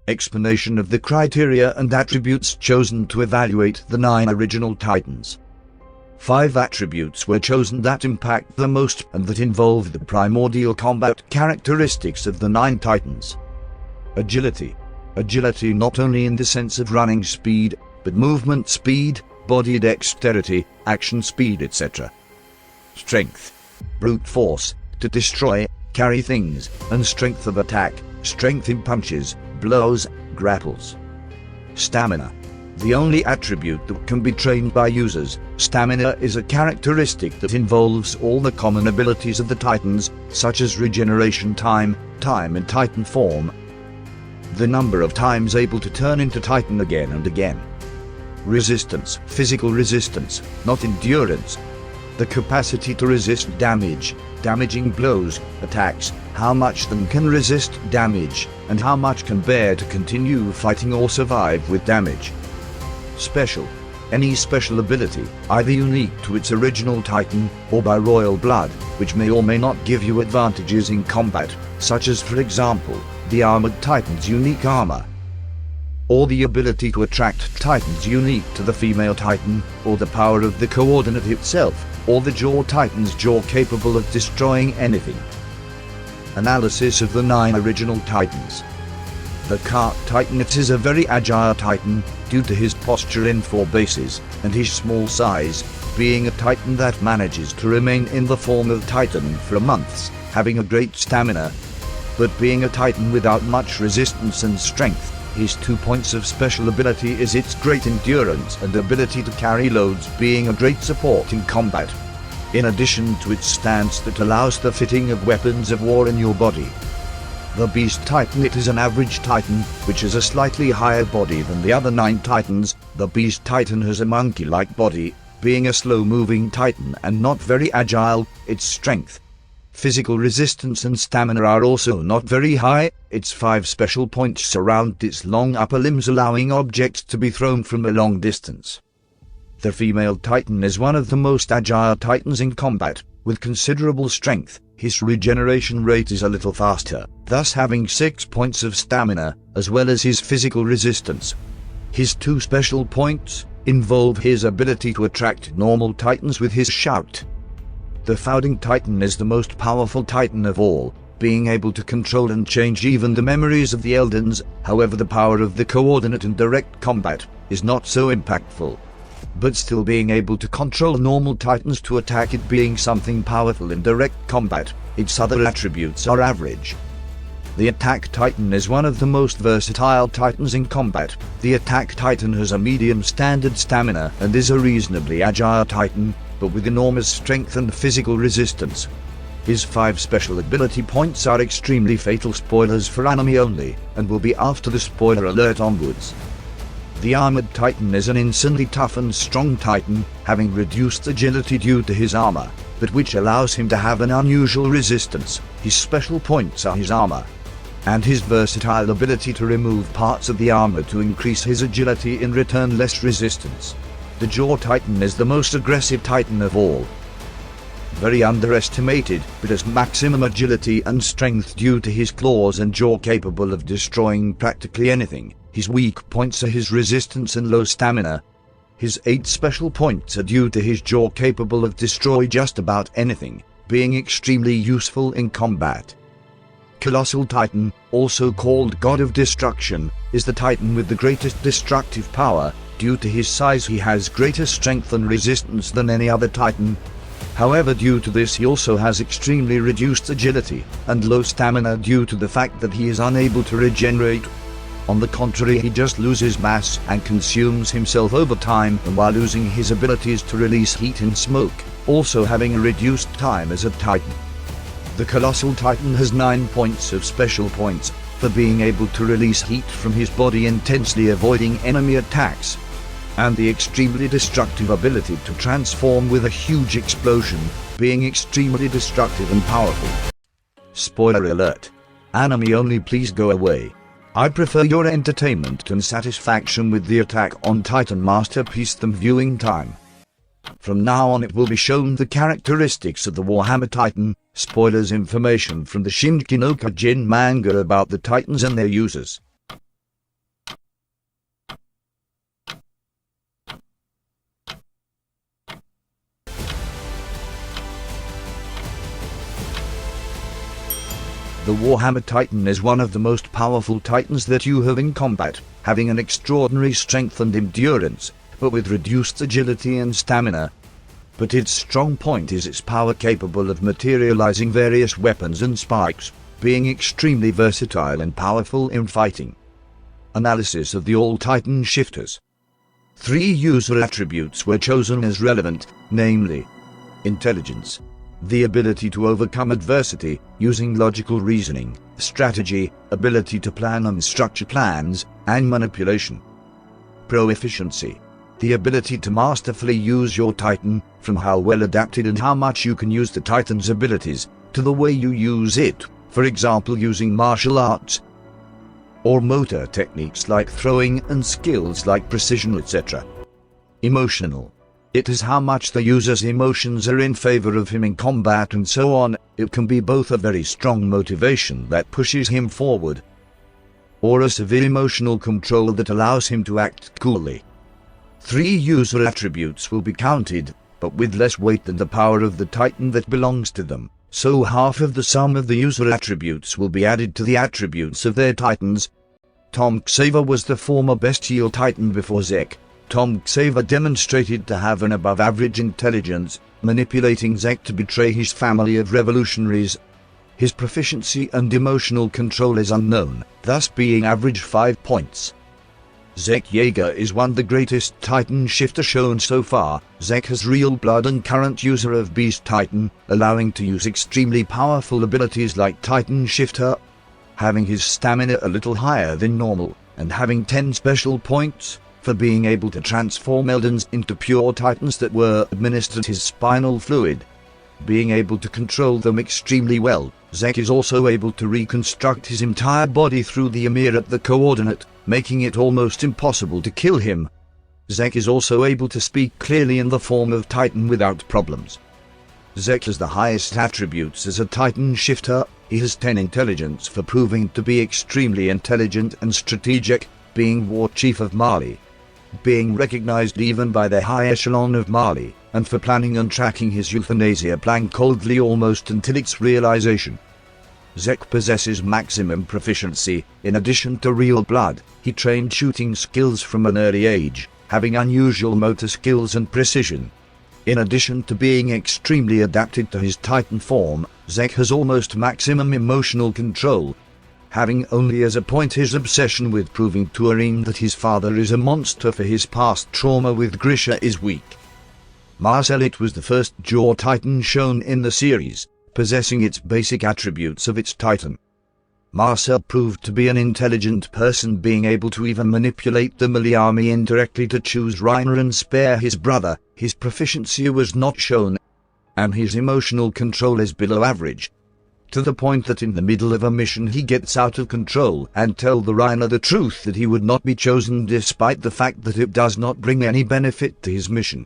Explanation of the criteria and attributes chosen to evaluate the 9 original Titans. 5 attributes were chosen that impact the most and that involve the primordial combat characteristics of the 9 Titans. Agility. Agility not only in the sense of running speed, but movement speed, body dexterity, action speed, etc. Strength. Brute force, to destroy, carry things, and strength of attack, strength in punches, blows, grapples. Stamina. The only attribute that can be trained by users, stamina is a characteristic that involves all the common abilities of the Titans, such as regeneration time in Titan form, the number of times able to turn into Titan again and again. Resistance, physical resistance, not endurance. The capacity to resist damage, damaging blows, attacks, how much them can resist damage, and how much can bear to continue fighting or survive with damage. Special. Any special ability, either unique to its original Titan, or by royal blood, which may or may not give you advantages in combat, such as for example, the Armored Titan's unique armor, or the ability to attract Titans unique to the female Titan, or the power of the coordinate itself, or the Jaw Titan's jaw capable of destroying anything. Analysis of the 9 original Titans. The Cart Titan is a very agile Titan, due to his posture in 4 bases, and his small size, being a Titan that manages to remain in the form of Titan for months, having a great stamina, but being a Titan without much resistance and strength. His 2 points of special ability is its great endurance and ability to carry loads, being a great support in combat, in addition to its stance that allows the fitting of weapons of war in your body. The Beast Titan. It is an average Titan, which has a slightly higher body than the other 9 Titans. The Beast Titan has a monkey-like body, being a slow-moving Titan and not very agile. Its strength, physical resistance and stamina are also not very high. Its 5 special points surround its long upper limbs, allowing objects to be thrown from a long distance. The female Titan is one of the most agile Titans in combat, with considerable strength. His regeneration rate is a little faster, thus having 6 points of stamina, as well as his physical resistance. His 2 special points involve his ability to attract normal Titans with his shout. The Fouding Titan is the most powerful Titan of all, being able to control and change even the memories of the Eldens. However, the power of the coordinate in direct combat is not so impactful, but still being able to control normal Titans to attack it being something powerful in direct combat. Its other attributes are average. The Attack Titan is one of the most versatile Titans in combat. The Attack Titan has a medium standard stamina and is a reasonably agile Titan, but with enormous strength and physical resistance. His 5 special ability points are extremely fatal. Spoilers for anime only, and will be after the spoiler alert onwards. The Armored Titan is an insanely tough and strong Titan, having reduced agility due to his armor, but which allows him to have an unusual resistance. His special points are his armor, and his versatile ability to remove parts of the armor to increase his agility in return less resistance. The Jaw Titan is the most aggressive Titan of all. Very underestimated, but has maximum agility and strength due to his claws and jaw capable of destroying practically anything. His weak points are his resistance and low stamina. His 8 special points are due to his jaw capable of destroy just about anything, being extremely useful in combat. Colossal Titan, also called God of Destruction, is the Titan with the greatest destructive power. Due to his size he has greater strength and resistance than any other Titan. However, due to this he also has extremely reduced agility and low stamina due to the fact that he is unable to regenerate. On the contrary, he just loses mass and consumes himself over time, and while losing his abilities to release heat and smoke, also having a reduced time as a Titan. The Colossal Titan has 9 points of special points for being able to release heat from his body intensely, avoiding enemy attacks, and the extremely destructive ability to transform with a huge explosion, being extremely destructive and powerful. Spoiler alert. Anime only, please go away. I prefer your entertainment and satisfaction with the Attack on Titan masterpiece than viewing time. From now on it will be shown the characteristics of the Warhammer Titan, spoilers, information from the Shinki no Kyojin manga about the Titans and their users. The Warhammer Titan is one of the most powerful titans that you have in combat, having an extraordinary strength and endurance, but with reduced agility and stamina. But its strong point is its power, capable of materializing various weapons and spikes, being extremely versatile and powerful in fighting. Analysis of the All-Titan Shifters. 3 user attributes were chosen as relevant, namely: intelligence, the ability to overcome adversity using logical reasoning; strategy, ability to plan and structure plans; and manipulation. Proficiency, the ability to masterfully use your Titan, from how well adapted and how much you can use the Titan's abilities, to the way you use it, for example using martial arts or motor techniques like throwing and skills like precision, etc. Emotional, it is how much the user's emotions are in favor of him in combat and so on. It can be both a very strong motivation that pushes him forward, or a severe emotional control that allows him to act coolly. 3 user attributes will be counted, but with less weight than the power of the Titan that belongs to them, so half of the sum of the user attributes will be added to the attributes of their Titans. Tom Xaver was the former bestial Titan before Zek. Tom Xaver demonstrated to have an above-average intelligence, manipulating Zek to betray his family of revolutionaries. His proficiency and emotional control is unknown, thus being average 5 points. Zek Yeager is one of the greatest Titan shifter shown so far. Zek has real blood and current user of Beast Titan, allowing to use extremely powerful abilities like Titan Shifter, having his stamina a little higher than normal, and having 10 special points for being able to transform Eldons into pure Titans that were administered his spinal fluid, being able to control them extremely well. Zek is also able to reconstruct his entire body through the Ymir at the coordinate, making it almost impossible to kill him. Zek is also able to speak clearly in the form of Titan without problems. Zek has the highest attributes as a Titan shifter. He has 10 intelligence for proving to be extremely intelligent and strategic, being War Chief of Mali, being recognized even by the high echelon of Mali, and for planning and tracking his euthanasia plan coldly almost until its realization. Zek possesses maximum proficiency. In addition to real blood, he trained shooting skills from an early age, having unusual motor skills and precision. In addition to being extremely adapted to his Titan form, Zek has almost maximum emotional control, having only as a point his obsession with proving to Arim that his father is a monster for his past trauma with Grisha is weak. Marcel, it was the first Jaw Titan shown in the series, possessing its basic attributes of its Titan. Marcel proved to be an intelligent person, being able to even manipulate the Mali army indirectly to choose Reiner and spare his brother. His proficiency was not shown, and his emotional control is below average, to the point that in the middle of a mission he gets out of control and tells the Reiner the truth that he would not be chosen despite the fact that it does not bring any benefit to his mission.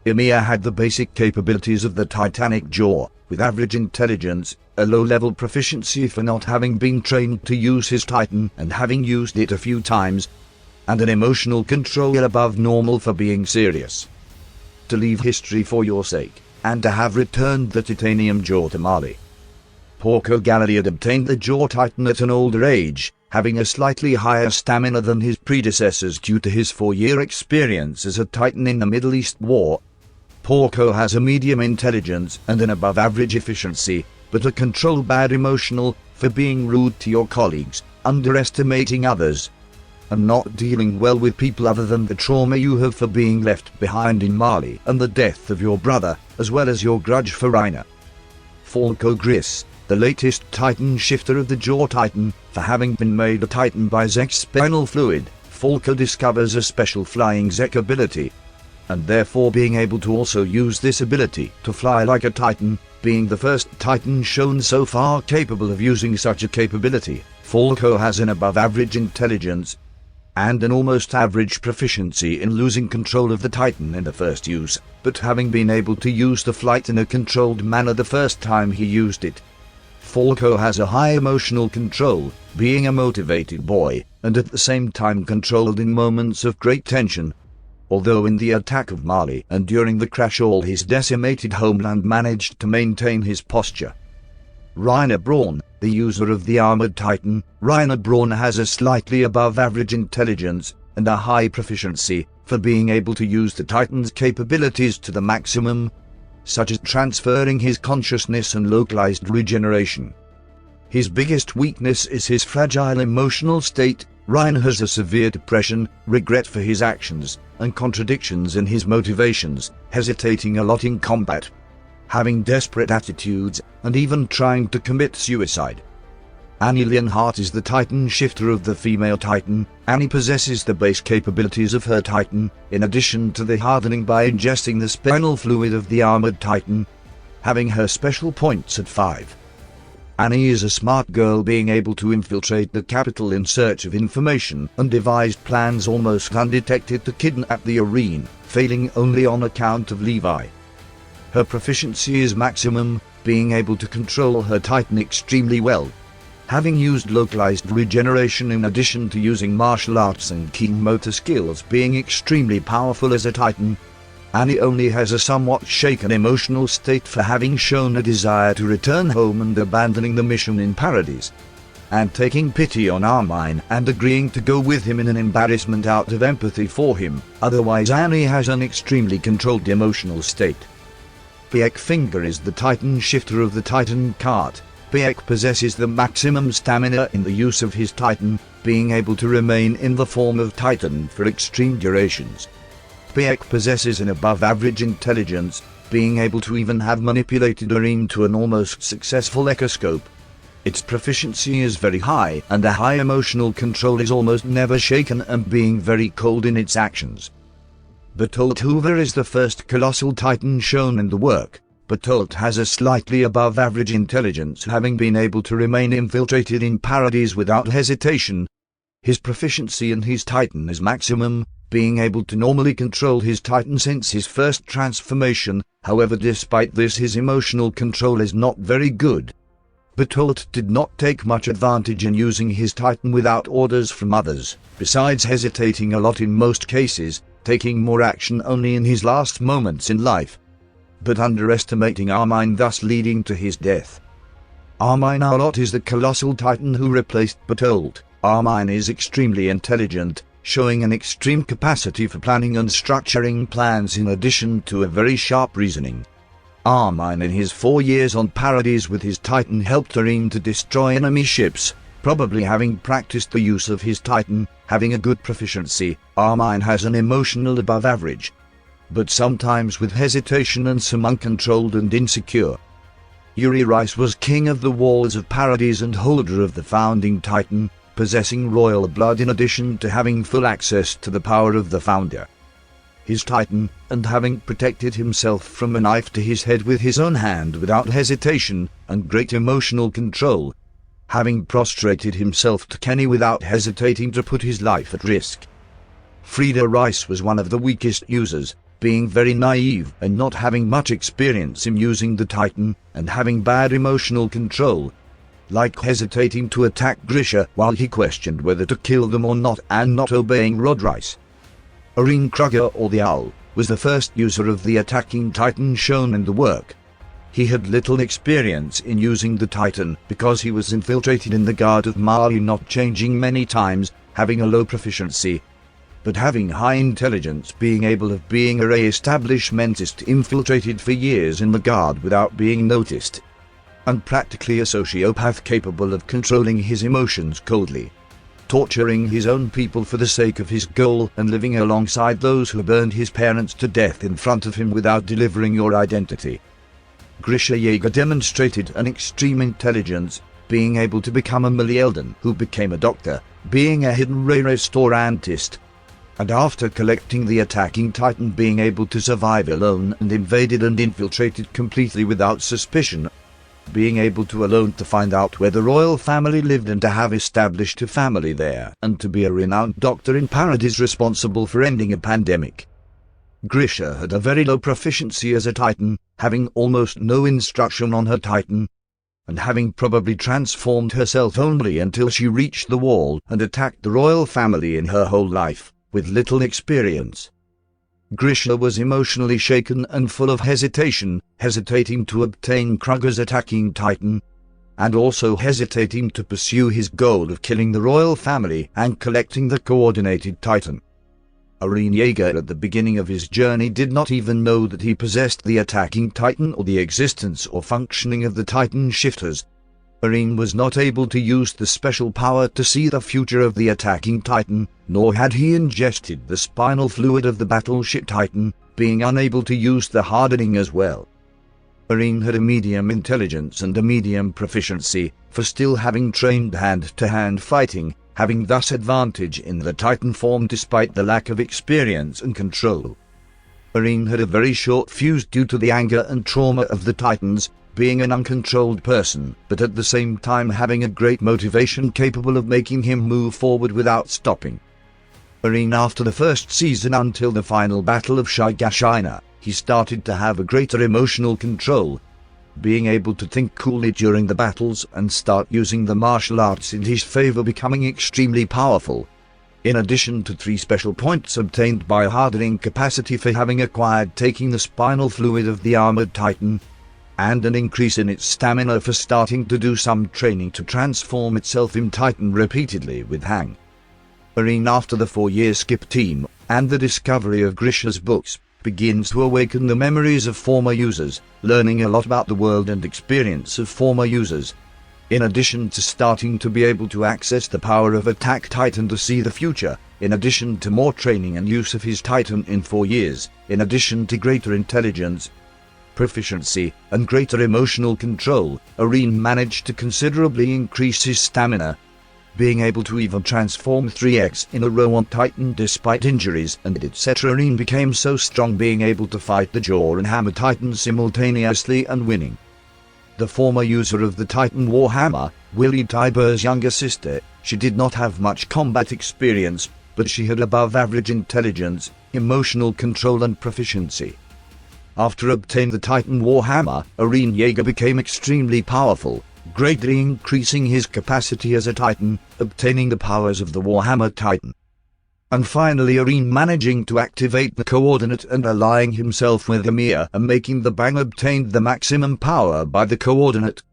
Ymir had the basic capabilities of the Titanic Jaw, with average intelligence, a low-level proficiency for not having been trained to use his Titan and having used it a few times, and an emotional control above normal for being serious. To leave history for your sake, and to have returned the titanium jaw to Mali. Porco Galliard had obtained the Jaw Titan at an older age, having a slightly higher stamina than his predecessors due to his 4-year experience as a Titan in the Middle East War. Porco has a medium intelligence and an above-average efficiency, but a control bad emotional, for being rude to your colleagues, underestimating others, and not dealing well with people other than the trauma you have for being left behind in Mali and the death of your brother, as well as your grudge for Reiner. Falco Gris, the latest Titan shifter of the Jaw Titan, for having been made a Titan by Zek's spinal fluid. Falco discovers a special flying Zek ability, and therefore being able to also use this ability to fly like a Titan, being the first Titan shown so far capable of using such a capability. Falco has an above-average intelligence and an almost average proficiency in losing control of the Titan in the first use, but having been able to use the flight in a controlled manner the first time he used it. Falco has a high emotional control, being a motivated boy, and at the same time controlled in moments of great tension. Although in the attack of Mali and during the crash all his decimated homeland managed to maintain his posture. Reiner Braun, the user of the armored Titan, Rainer Braun has a slightly above average intelligence and a high proficiency for being able to use the Titan's capabilities to the maximum, such as transferring his consciousness and localized regeneration. His biggest weakness is his fragile emotional state. Rainer has a severe depression, regret for his actions, and contradictions in his motivations, hesitating a lot in combat, having desperate attitudes, and even trying to commit suicide. Annie Leonhardt is the Titan shifter of the female Titan. Annie possesses the base capabilities of her Titan, in addition to the hardening by ingesting the spinal fluid of the armored Titan, having her special points at 5. Annie is a smart girl, being able to infiltrate the capital in search of information and devised plans almost undetected to kidnap the Arene, failing only on account of Levi. Her proficiency is maximum, being able to control her Titan extremely well, having used localized regeneration in addition to using martial arts and keen motor skills, being extremely powerful as a Titan. Annie only has a somewhat shaken emotional state for having shown a desire to return home and abandoning the mission in Paradise, and taking pity on Armine and agreeing to go with him in an embarrassment out of empathy for him. Otherwise, Annie has an extremely controlled emotional state. Piek Finger is the Titan shifter of the Titan cart. Piek possesses the maximum stamina in the use of his Titan, being able to remain in the form of Titan for extreme durations. Piek possesses an above-average intelligence, being able to even have manipulated Arene to an almost successful echoscope. Its proficiency is very high, and a high emotional control is almost never shaken, and being very cold in its actions. Bertolt Hoover is the first Colossal Titan shown in the work. Bertolt has a slightly above-average intelligence, having been able to remain infiltrated in Paradise without hesitation. His proficiency in his Titan is maximum, being able to normally control his Titan since his first transformation. However, despite this, his emotional control is not very good. Bertolt did not take much advantage in using his Titan without orders from others, besides hesitating a lot in most cases, taking more action only in his last moments in life, but underestimating Armine, thus leading to his death. Armine Arlott is the Colossal Titan who replaced Bertolt. Armine is extremely intelligent, showing an extreme capacity for planning and structuring plans in addition to a very sharp reasoning. Armine in his 4 years on Paradise with his Titan helped Arene to destroy enemy ships, probably having practiced the use of his Titan, having a good proficiency. Armine has an emotional above average, but sometimes with hesitation and some uncontrolled and insecure. Yuri Rice was king of the walls of Paradise and holder of the founding Titan, possessing royal blood in addition to having full access to the power of the founder. His Titan, and having protected himself from a knife to his head with his own hand without hesitation and great emotional control, having prostrated himself to Kenny without hesitating to put his life at risk. Frida Rice was one of the weakest users, being very naive and not having much experience in using the Titan, and having bad emotional control, like hesitating to attack Grisha while he questioned whether to kill them or not, and not obeying Rod Rice. Arene Kruger, or the Owl, was the first user of the attacking Titan shown in the work. He had little experience in using the Titan because he was infiltrated in the Guard of Mali, not changing many times, having a low proficiency, but having high intelligence, being able of being a re-establishmentist infiltrated for years in the Guard without being noticed, and practically a sociopath capable of controlling his emotions coldly, torturing his own people for the sake of his goal, and living alongside those who burned his parents to death in front of him without delivering your identity. Grisha Yeager demonstrated an extreme intelligence, being able to become a Melielden who became a doctor, being a hidden ray restaurantist, and after collecting the attacking Titan being able to survive alone and invaded and infiltrated completely without suspicion, being able to alone to find out where the royal family lived and to have established a family there, and to be a renowned doctor in Paradise responsible for ending a pandemic. Grisha had a very low proficiency as a Titan, having almost no instruction on her Titan, and having probably transformed herself only until she reached the wall and attacked the royal family in her whole life, with little experience. Grisha was emotionally shaken and full of hesitation, hesitating to obtain Kruger's attacking Titan, and also hesitating to pursue his goal of killing the royal family and collecting the coordinated Titan. Eren Yeager at the beginning of his journey did not even know that he possessed the attacking Titan or the existence or functioning of the Titan shifters. Eren was not able to use the special power to see the future of the attacking Titan, nor had he ingested the spinal fluid of the battleship Titan, being unable to use the hardening as well. Eren had a medium intelligence and a medium proficiency, for still having trained hand-to-hand fighting, having thus advantage in the Titan form despite the lack of experience and control. Eren had a very short fuse due to the anger and trauma of the Titans, being an uncontrolled person, but at the same time having a great motivation capable of making him move forward without stopping. Eren, after the first season until the final battle of Shigashina, he started to have a greater emotional control, being able to think coolly during the battles and start using the martial arts in his favor, becoming extremely powerful. In addition to 3 special points obtained by hardening capacity for having acquired taking the spinal fluid of the armored Titan, and an increase in its stamina for starting to do some training to transform itself in Titan repeatedly with Hang. Eren, after the 4-year skip team, and the discovery of Grisha's books, begins to awaken the memories of former users, learning a lot about the world and experience of former users. In addition to starting to be able to access the power of Attack Titan to see the future, in addition to more training and use of his Titan in 4 years, in addition to greater intelligence, proficiency, and greater emotional control, Eren managed to considerably increase his stamina, being able to even transform 3x in a row on Titan despite injuries and etc. Eren became so strong, being able to fight the Jaw and Hammer Titan simultaneously and winning. The former user of the Titan Warhammer, Willie Tiber's younger sister, she did not have much combat experience, but she had above average intelligence, emotional control and proficiency. After obtaining the Titan Warhammer, Eren Yeager became extremely powerful, greatly increasing his capacity as a Titan, obtaining the powers of the Warhammer Titan. And finally Eren managing to activate the coordinate and allying himself with Ymir and making the Bang obtained the maximum power by the coordinate,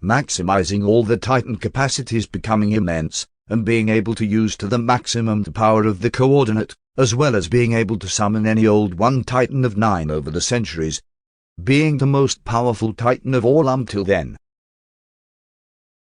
maximizing all the Titan capacities, becoming immense, and being able to use to the maximum the power of the coordinate, as well as being able to summon any old one Titan of 9 over the centuries, being the most powerful Titan of all until then.